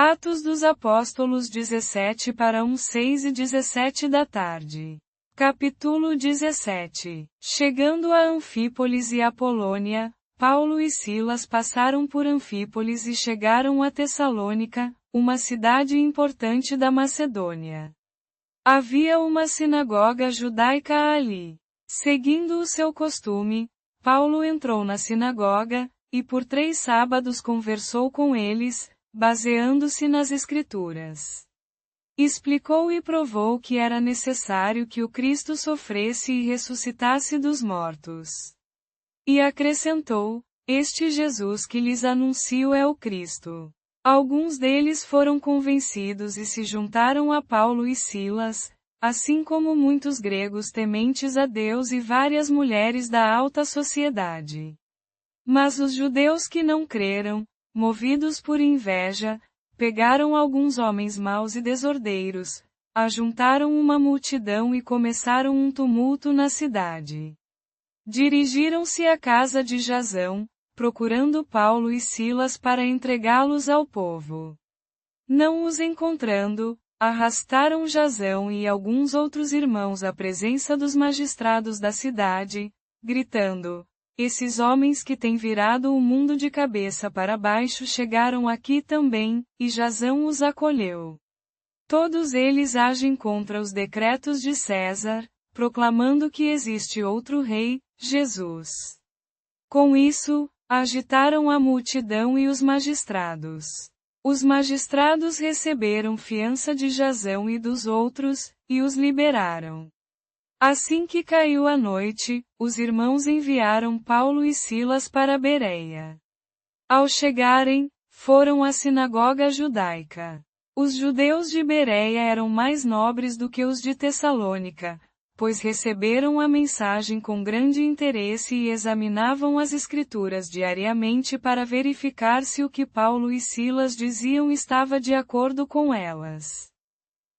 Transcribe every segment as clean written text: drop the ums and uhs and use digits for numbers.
Atos dos Apóstolos 17 para 6 e 17 da tarde. Capítulo 17. Chegando a Anfípolis e Apolônia, Paulo e Silas passaram por Anfípolis e chegaram a Tessalônica, uma cidade importante da Macedônia. Havia uma sinagoga judaica ali. Seguindo o seu costume, Paulo entrou na sinagoga, e por 3 sábados conversou com eles, baseando-se nas Escrituras. Explicou e provou que era necessário que o Cristo sofresse e ressuscitasse dos mortos. E acrescentou: este Jesus que lhes anuncio é o Cristo. Alguns deles foram convencidos e se juntaram a Paulo e Silas, assim como muitos gregos tementes a Deus e várias mulheres da alta sociedade. Mas os judeus que não creram, movidos por inveja, pegaram alguns homens maus e desordeiros, ajuntaram uma multidão e começaram um tumulto na cidade. Dirigiram-se à casa de Jasão, procurando Paulo e Silas para entregá-los ao povo. Não os encontrando, arrastaram Jasão e alguns outros irmãos à presença dos magistrados da cidade, gritando: esses homens que têm virado o mundo de cabeça para baixo chegaram aqui também, e Jasão os acolheu. Todos eles agem contra os decretos de César, proclamando que existe outro rei, Jesus. Com isso, agitaram a multidão e os magistrados. Os magistrados receberam fiança de Jasão e dos outros, e os liberaram. Assim que caiu a noite, os irmãos enviaram Paulo e Silas para Bereia. Ao chegarem, foram à sinagoga judaica. Os judeus de Bereia eram mais nobres do que os de Tessalônica, pois receberam a mensagem com grande interesse e examinavam as Escrituras diariamente para verificar se o que Paulo e Silas diziam estava de acordo com elas.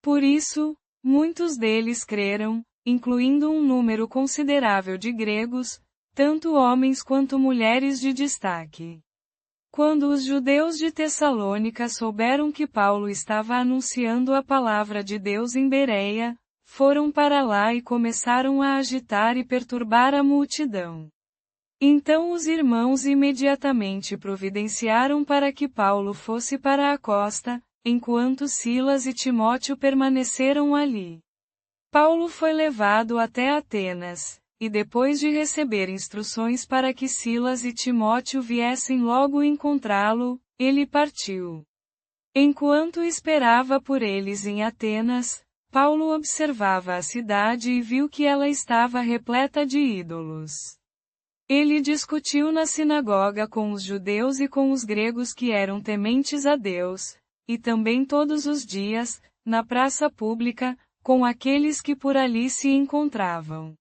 Por isso, muitos deles creram, incluindo um número considerável de gregos, tanto homens quanto mulheres de destaque. Quando os judeus de Tessalônica souberam que Paulo estava anunciando a palavra de Deus em Bereia, foram para lá e começaram a agitar e perturbar a multidão. Então os irmãos imediatamente providenciaram para que Paulo fosse para a costa, enquanto Silas e Timóteo permaneceram ali. Paulo foi levado até Atenas, e depois de receber instruções para que Silas e Timóteo viessem logo encontrá-lo, ele partiu. Enquanto esperava por eles em Atenas, Paulo observava a cidade e viu que ela estava repleta de ídolos. Ele discutiu na sinagoga com os judeus e com os gregos que eram tementes a Deus, e também todos os dias, na praça pública, com aqueles que por ali se encontravam.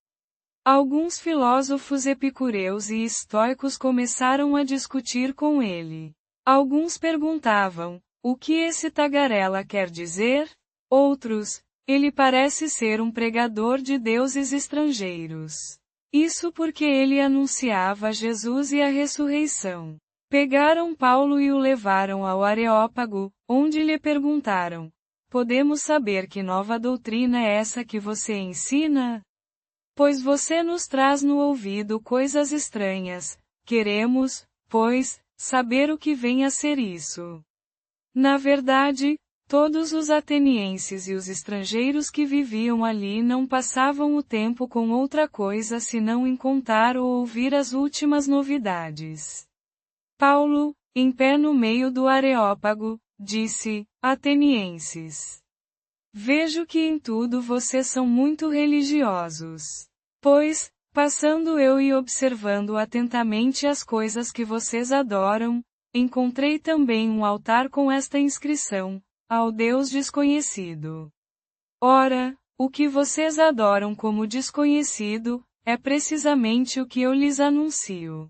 Alguns filósofos epicureus e estoicos começaram a discutir com ele. Alguns perguntavam: o que esse tagarela quer dizer? Outros: ele parece ser um pregador de deuses estrangeiros. Isso porque ele anunciava Jesus e a ressurreição. Pegaram Paulo e o levaram ao Areópago, onde lhe perguntaram: podemos saber que nova doutrina é essa que você ensina? Pois você nos traz no ouvido coisas estranhas. Queremos, pois, saber o que vem a ser isso. Na verdade, todos os atenienses e os estrangeiros que viviam ali não passavam o tempo com outra coisa senão em contar ou ouvir as últimas novidades. Paulo, em pé no meio do Areópago, disse: atenienses, vejo que em tudo vocês são muito religiosos. Pois, passando eu e observando atentamente as coisas que vocês adoram, encontrei também um altar com esta inscrição: ao Deus desconhecido. Ora, o que vocês adoram como desconhecido, é precisamente o que eu lhes anuncio.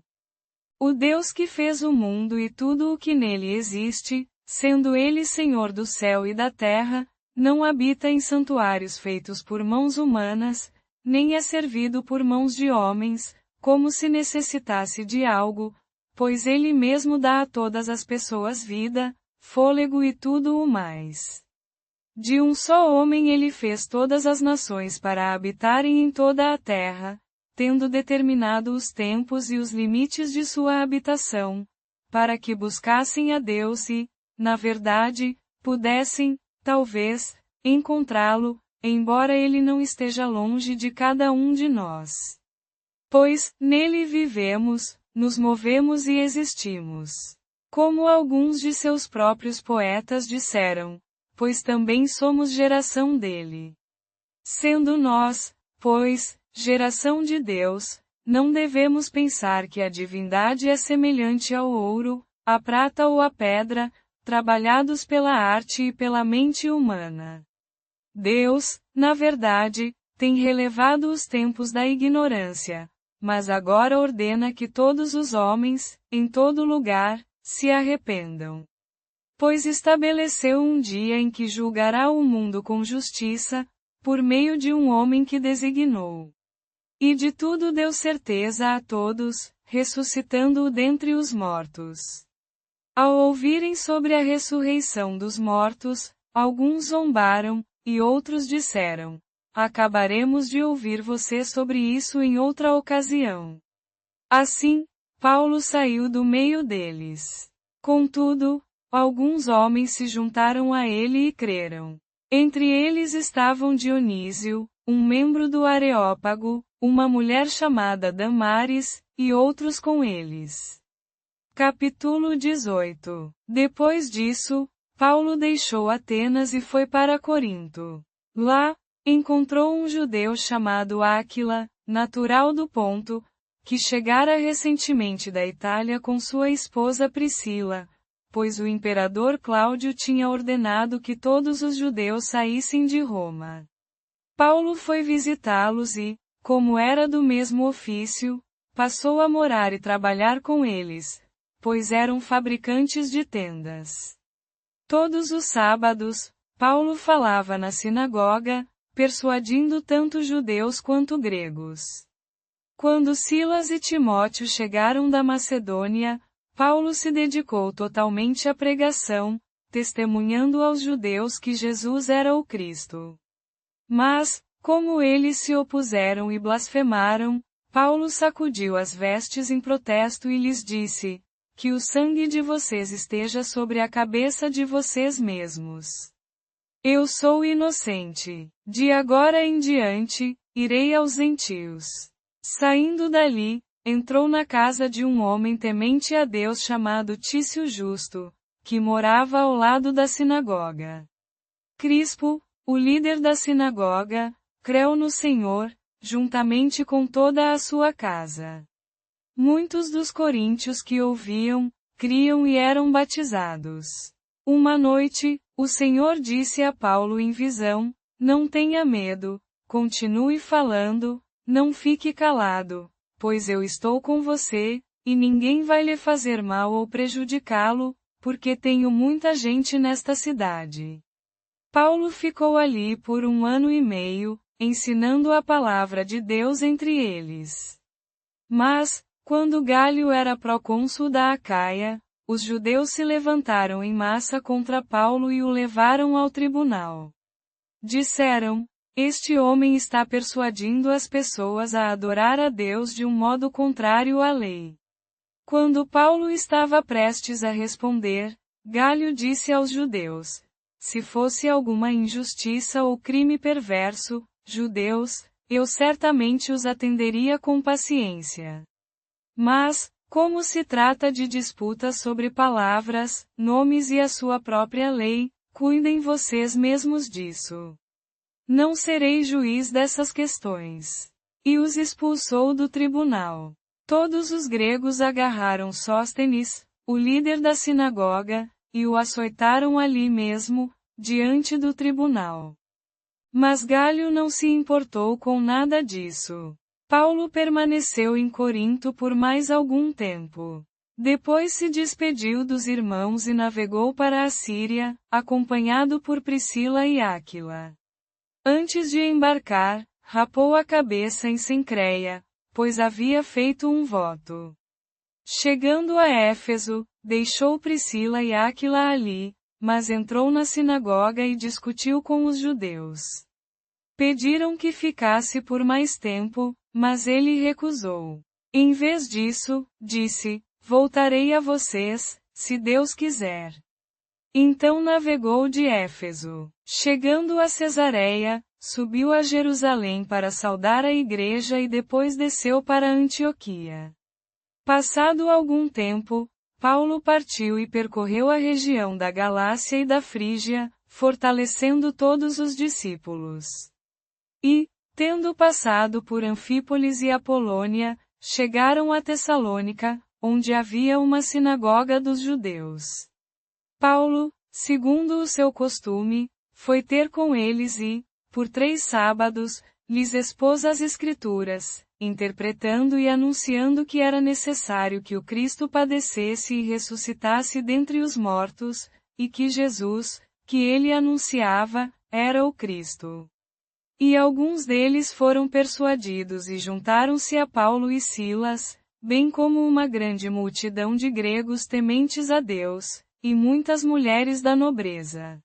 O Deus que fez o mundo e tudo o que nele existe, sendo ele Senhor do céu e da terra, não habita em santuários feitos por mãos humanas, nem é servido por mãos de homens, como se necessitasse de algo, pois ele mesmo dá a todas as pessoas vida, fôlego e tudo o mais. De um só homem ele fez todas as nações para habitarem em toda a terra, tendo determinado os tempos e os limites de sua habitação, para que buscassem a Deus e, na verdade, pudessem, talvez, encontrá-lo, embora ele não esteja longe de cada um de nós. Pois, nele vivemos, nos movemos e existimos. Como alguns de seus próprios poetas disseram, pois também somos geração dele. Sendo nós, pois, geração de Deus, não devemos pensar que a divindade é semelhante ao ouro, à prata ou à pedra, trabalhados pela arte e pela mente humana. Deus, na verdade, tem relevado os tempos da ignorância, mas agora ordena que todos os homens, em todo lugar, se arrependam. Pois estabeleceu um dia em que julgará o mundo com justiça, por meio de um homem que designou. E de tudo deu certeza a todos, ressuscitando-o dentre os mortos. Ao ouvirem sobre a ressurreição dos mortos, alguns zombaram, e outros disseram: acabaremos de ouvir você sobre isso em outra ocasião. Assim, Paulo saiu do meio deles. Contudo, alguns homens se juntaram a ele e creram. Entre eles estavam Dionísio, um membro do Areópago, uma mulher chamada Damaris, e outros com eles. Capítulo 18. Depois disso, Paulo deixou Atenas e foi para Corinto. Lá, encontrou um judeu chamado Áquila, natural do Ponto, que chegara recentemente da Itália com sua esposa Priscila, pois o imperador Cláudio tinha ordenado que todos os judeus saíssem de Roma. Paulo foi visitá-los e, como era do mesmo ofício, passou a morar e trabalhar com eles, pois eram fabricantes de tendas. Todos os sábados, Paulo falava na sinagoga, persuadindo tanto judeus quanto gregos. Quando Silas e Timóteo chegaram da Macedônia, Paulo se dedicou totalmente à pregação, testemunhando aos judeus que Jesus era o Cristo. Mas, como eles se opuseram e blasfemaram, Paulo sacudiu as vestes em protesto e lhes disse: que o sangue de vocês esteja sobre a cabeça de vocês mesmos. Eu sou inocente. De agora em diante, irei aos gentios. Saindo dali, entrou na casa de um homem temente a Deus chamado Tício Justo, que morava ao lado da sinagoga. Crispo, o líder da sinagoga, creu no Senhor, juntamente com toda a sua casa. Muitos dos coríntios que ouviam, criam e eram batizados. Uma noite, o Senhor disse a Paulo em visão: não tenha medo, continue falando, não fique calado, pois eu estou com você, e ninguém vai lhe fazer mal ou prejudicá-lo, porque tenho muita gente nesta cidade. Paulo ficou ali por 1 ano e meio, ensinando a palavra de Deus entre eles. Mas, quando Gálio era procônsul da Acaia, os judeus se levantaram em massa contra Paulo e o levaram ao tribunal. Disseram: este homem está persuadindo as pessoas a adorar a Deus de um modo contrário à lei. Quando Paulo estava prestes a responder, Gálio disse aos judeus: se fosse alguma injustiça ou crime perverso, judeus, eu certamente os atenderia com paciência. Mas, como se trata de disputas sobre palavras, nomes e a sua própria lei, cuidem vocês mesmos disso. Não serei juiz dessas questões. E os expulsou do tribunal. Todos os gregos agarraram Sóstenes, o líder da sinagoga, e o açoitaram ali mesmo, diante do tribunal. Mas Gálio não se importou com nada disso. Paulo permaneceu em Corinto por mais algum tempo. Depois se despediu dos irmãos e navegou para a Síria, acompanhado por Priscila e Áquila. Antes de embarcar, rapou a cabeça em Cencreia, pois havia feito um voto. Chegando a Éfeso, deixou Priscila e Áquila ali, mas entrou na sinagoga e discutiu com os judeus. Pediram que ficasse por mais tempo, mas ele recusou. Em vez disso, disse: voltarei a vocês, se Deus quiser. Então navegou de Éfeso. Chegando a Cesareia, subiu a Jerusalém para saudar a igreja e depois desceu para Antioquia. Passado algum tempo, Paulo partiu e percorreu a região da Galácia e da Frígia, fortalecendo todos os discípulos. E, tendo passado por Anfípolis e Apolônia, chegaram a Tessalônica, onde havia uma sinagoga dos judeus. Paulo, segundo o seu costume, foi ter com eles e, por 3 sábados, lhes expôs as Escrituras, interpretando e anunciando que era necessário que o Cristo padecesse e ressuscitasse dentre os mortos, e que Jesus, que ele anunciava, era o Cristo. E alguns deles foram persuadidos e juntaram-se a Paulo e Silas, bem como uma grande multidão de gregos tementes a Deus, e muitas mulheres da nobreza.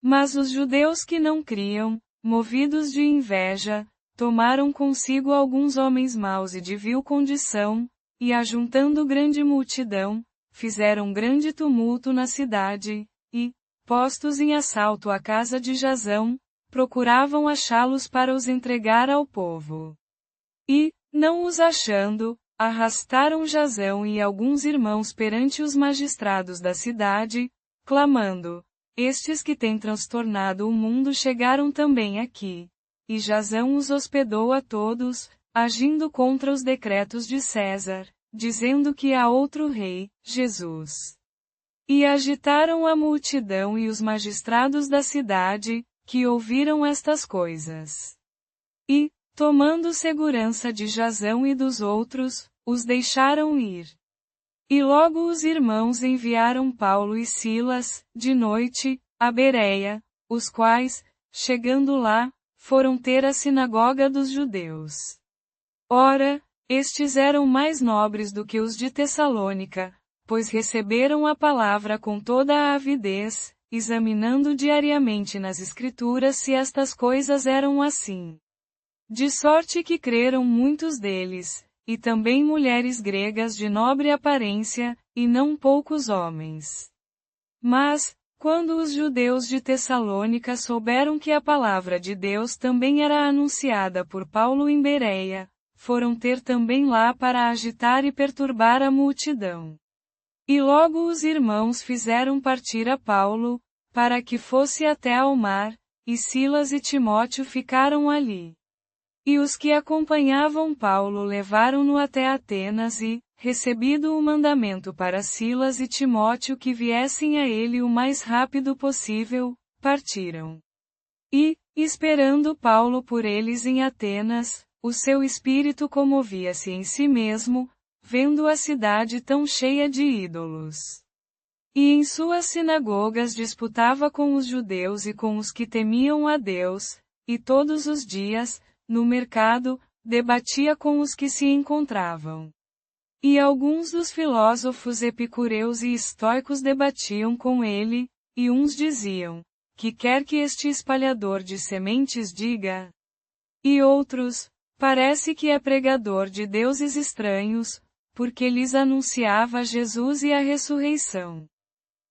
Mas os judeus que não criam, movidos de inveja, tomaram consigo alguns homens maus e de vil condição, e ajuntando grande multidão, fizeram grande tumulto na cidade, e, postos em assalto à casa de Jasão, procuravam achá-los para os entregar ao povo. E, não os achando, arrastaram Jasão e alguns irmãos perante os magistrados da cidade, clamando: estes que têm transtornado o mundo chegaram também aqui. E Jasão os hospedou a todos, agindo contra os decretos de César, dizendo que há outro rei, Jesus. E agitaram a multidão e os magistrados da cidade, que ouviram estas coisas. E, tomando segurança de Jasão e dos outros, os deixaram ir. E logo os irmãos enviaram Paulo e Silas, de noite, a Bereia, os quais, chegando lá, foram ter a sinagoga dos judeus. Ora, estes eram mais nobres do que os de Tessalônica, pois receberam a palavra com toda a avidez, examinando diariamente nas Escrituras se estas coisas eram assim. De sorte que creram muitos deles, e também mulheres gregas de nobre aparência, e não poucos homens. Mas, quando os judeus de Tessalônica souberam que a palavra de Deus também era anunciada por Paulo em Bereia, foram ter também lá para agitar e perturbar a multidão. E logo os irmãos fizeram partir a Paulo, para que fosse até ao mar, e Silas e Timóteo ficaram ali. E os que acompanhavam Paulo levaram-no até Atenas e, recebido o mandamento para Silas e Timóteo que viessem a ele o mais rápido possível, partiram. E, esperando Paulo por eles em Atenas, o seu espírito comovia-se em si mesmo, vendo a cidade tão cheia de ídolos. E em suas sinagogas disputava com os judeus e com os que temiam a Deus, e todos os dias, no mercado, debatia com os que se encontravam. E alguns dos filósofos epicureus e estoicos debatiam com ele, e uns diziam: que quer que este espalhador de sementes diga? E outros: parece que é pregador de deuses estranhos, porque lhes anunciava Jesus e a ressurreição.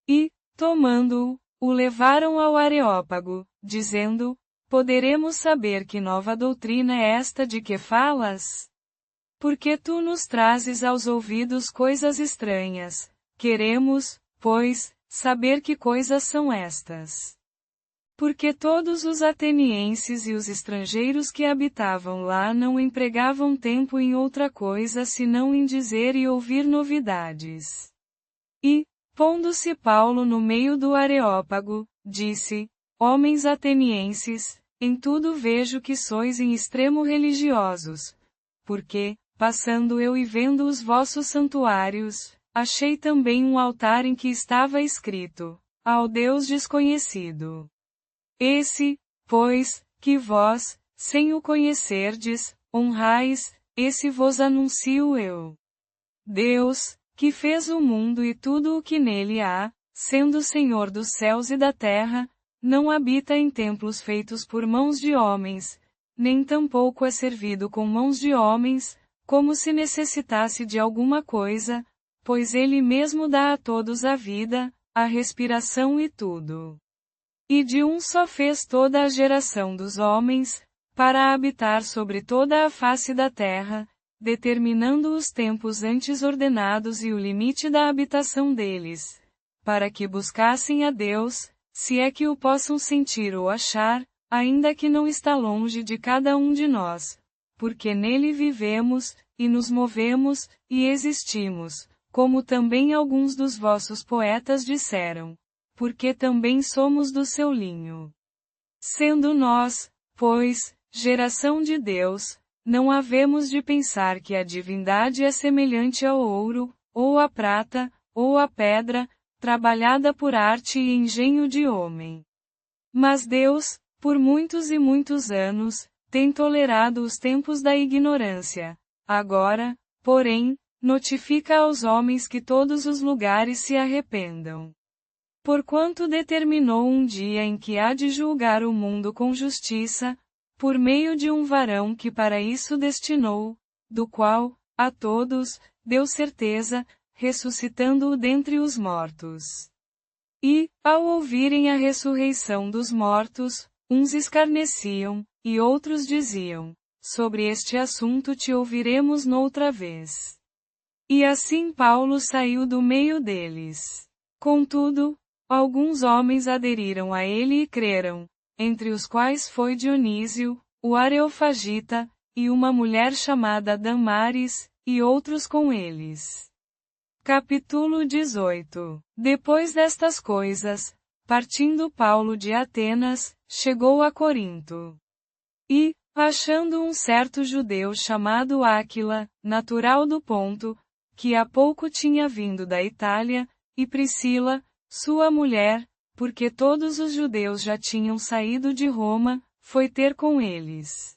E, tomando-o, o levaram ao Areópago, dizendo: poderemos saber que nova doutrina é esta de que falas? Porque tu nos trazes aos ouvidos coisas estranhas. Queremos, pois, saber que coisas são estas. Porque todos os atenienses e os estrangeiros que habitavam lá não empregavam tempo em outra coisa senão em dizer e ouvir novidades. E, pondo-se Paulo no meio do Areópago, disse: homens atenienses, em tudo vejo que sois em extremo religiosos. Porque, passando eu e vendo os vossos santuários, achei também um altar em que estava escrito: ao Deus desconhecido. Esse, pois, que vós, sem o conhecerdes, honrais, esse vos anuncio eu. Deus, que fez o mundo e tudo o que nele há, sendo Senhor dos céus e da terra, não habita em templos feitos por mãos de homens, nem tampouco é servido com mãos de homens, como se necessitasse de alguma coisa, pois ele mesmo dá a todos a vida, a respiração e tudo. E de um só fez toda a geração dos homens, para habitar sobre toda a face da terra, determinando os tempos antes ordenados e o limite da habitação deles, para que buscassem a Deus, se é que o possam sentir ou achar, ainda que não está longe de cada um de nós, porque nele vivemos, e nos movemos, e existimos, como também alguns dos vossos poetas disseram, porque também somos do seu linho. Sendo nós, pois, geração de Deus, não havemos de pensar que a divindade é semelhante ao ouro, ou à prata, ou à pedra, trabalhada por arte e engenho de homem. Mas Deus, por muitos e muitos anos, tem tolerado os tempos da ignorância. Agora, porém, notifica aos homens que todos os lugares se arrependam. Porquanto determinou um dia em que há de julgar o mundo com justiça, por meio de um varão que para isso destinou, do qual, a todos, deu certeza, ressuscitando-o dentre os mortos. E, ao ouvirem a ressurreição dos mortos, uns escarneciam, e outros diziam, sobre este assunto te ouviremos noutra vez. E assim Paulo saiu do meio deles. Contudo, alguns homens aderiram a ele e creram, entre os quais foi Dionísio, o Areofagita, e uma mulher chamada Damaris, e outros com eles. Capítulo 18. Depois destas coisas, partindo Paulo de Atenas, chegou a Corinto. E, achando um certo judeu chamado Áquila, natural do Ponto, que há pouco tinha vindo da Itália, e Priscila, sua mulher, porque todos os judeus já tinham saído de Roma, foi ter com eles.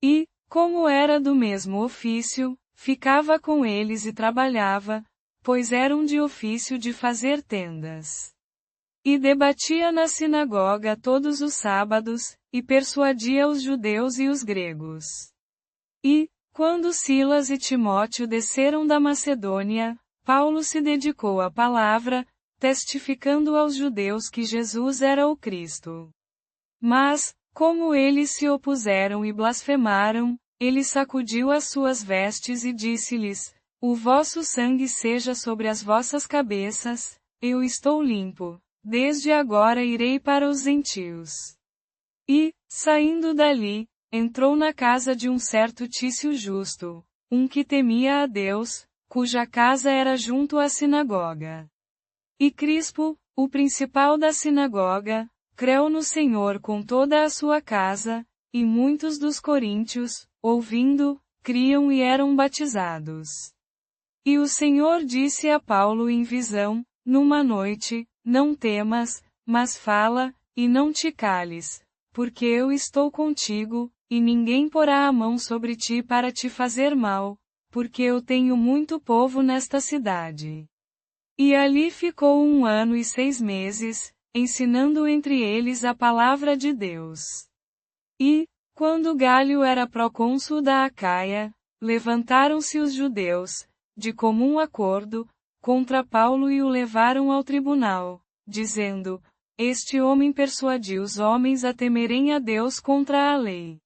E, como era do mesmo ofício, ficava com eles e trabalhava, pois eram de ofício de fazer tendas. E debatia na sinagoga todos os sábados, e persuadia os judeus e os gregos. E, quando Silas e Timóteo desceram da Macedônia, Paulo se dedicou à palavra, testificando aos judeus que Jesus era o Cristo. Mas, como eles se opuseram e blasfemaram, ele sacudiu as suas vestes e disse-lhes, o vosso sangue seja sobre as vossas cabeças, eu estou limpo, desde agora irei para os gentios. E, saindo dali, entrou na casa de um certo Tício Justo, um que temia a Deus, cuja casa era junto à sinagoga. E Crispo, o principal da sinagoga, creu no Senhor com toda a sua casa, e muitos dos coríntios, ouvindo, criam e eram batizados. E o Senhor disse a Paulo em visão, numa noite, não temas, mas fala, e não te cales, porque eu estou contigo, e ninguém porá a mão sobre ti para te fazer mal, porque eu tenho muito povo nesta cidade. E ali ficou 1 ano e 6 meses, ensinando entre eles a palavra de Deus. E, quando Gálio era procônsul da Acaia, levantaram-se os judeus, de comum acordo, contra Paulo e o levaram ao tribunal, dizendo, este homem persuadiu os homens a temerem a Deus contra a lei.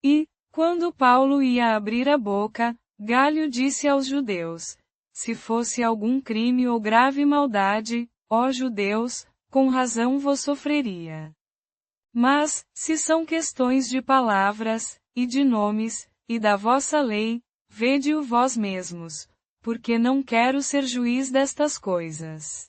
E, quando Paulo ia abrir a boca, Gálio disse aos judeus, se fosse algum crime ou grave maldade, ó judeus, com razão vos sofreria. Mas, se são questões de palavras, e de nomes, e da vossa lei, vede-o vós mesmos, porque não quero ser juiz destas coisas.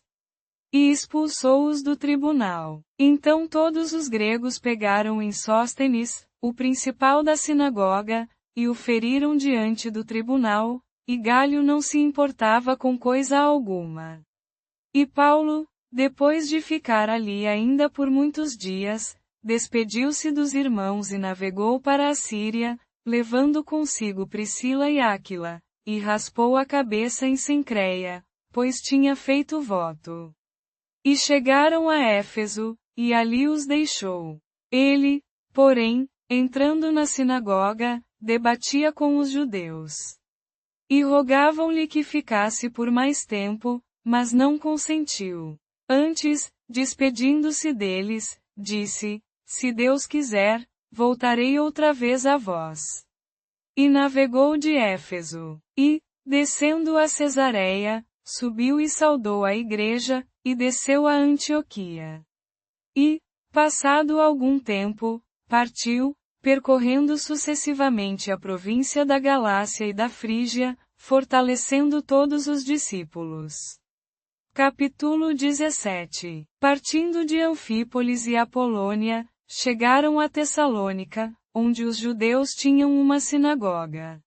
E expulsou-os do tribunal. Então todos os gregos pegaram em Sóstenes, o principal da sinagoga, e o feriram diante do tribunal, e Gálio não se importava com coisa alguma. E Paulo, depois de ficar ali ainda por muitos dias, despediu-se dos irmãos e navegou para a Síria, levando consigo Priscila e Áquila, e raspou a cabeça em Cencreia, pois tinha feito voto. E chegaram a Éfeso, e ali os deixou. Ele, porém, entrando na sinagoga, debatia com os judeus. E rogavam-lhe que ficasse por mais tempo, mas não consentiu. Antes, despedindo-se deles, disse: Se Deus quiser, voltarei outra vez a vós. E navegou de Éfeso. E, descendo a Cesareia, subiu e saudou a igreja, e desceu a Antioquia. E, passado algum tempo, partiu, percorrendo sucessivamente a província da Galácia e da Frígia, fortalecendo todos os discípulos. Capítulo 17. Partindo de Anfípolis e Apolônia, chegaram a Tessalônica, onde os judeus tinham uma sinagoga.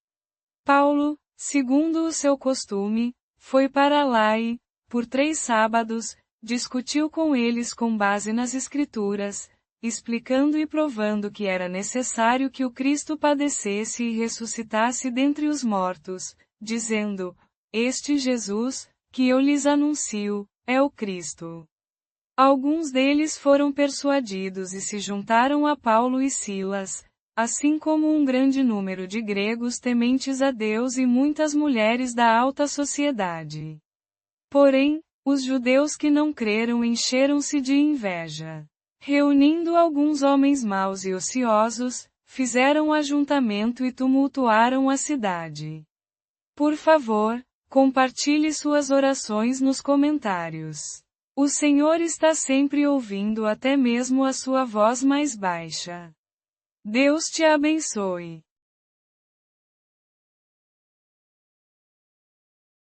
Paulo, segundo o seu costume, foi para lá e, por 3 sábados, discutiu com eles com base nas Escrituras, explicando e provando que era necessário que o Cristo padecesse e ressuscitasse dentre os mortos, dizendo: Este Jesus, que eu lhes anuncio, é o Cristo. Alguns deles foram persuadidos e se juntaram a Paulo e Silas, assim como um grande número de gregos tementes a Deus e muitas mulheres da alta sociedade. Porém, os judeus que não creram encheram-se de inveja. Reunindo alguns homens maus e ociosos, fizeram ajuntamento e tumultuaram a cidade. Por favor, compartilhe suas orações nos comentários. O Senhor está sempre ouvindo até mesmo a sua voz mais baixa. Deus te abençoe.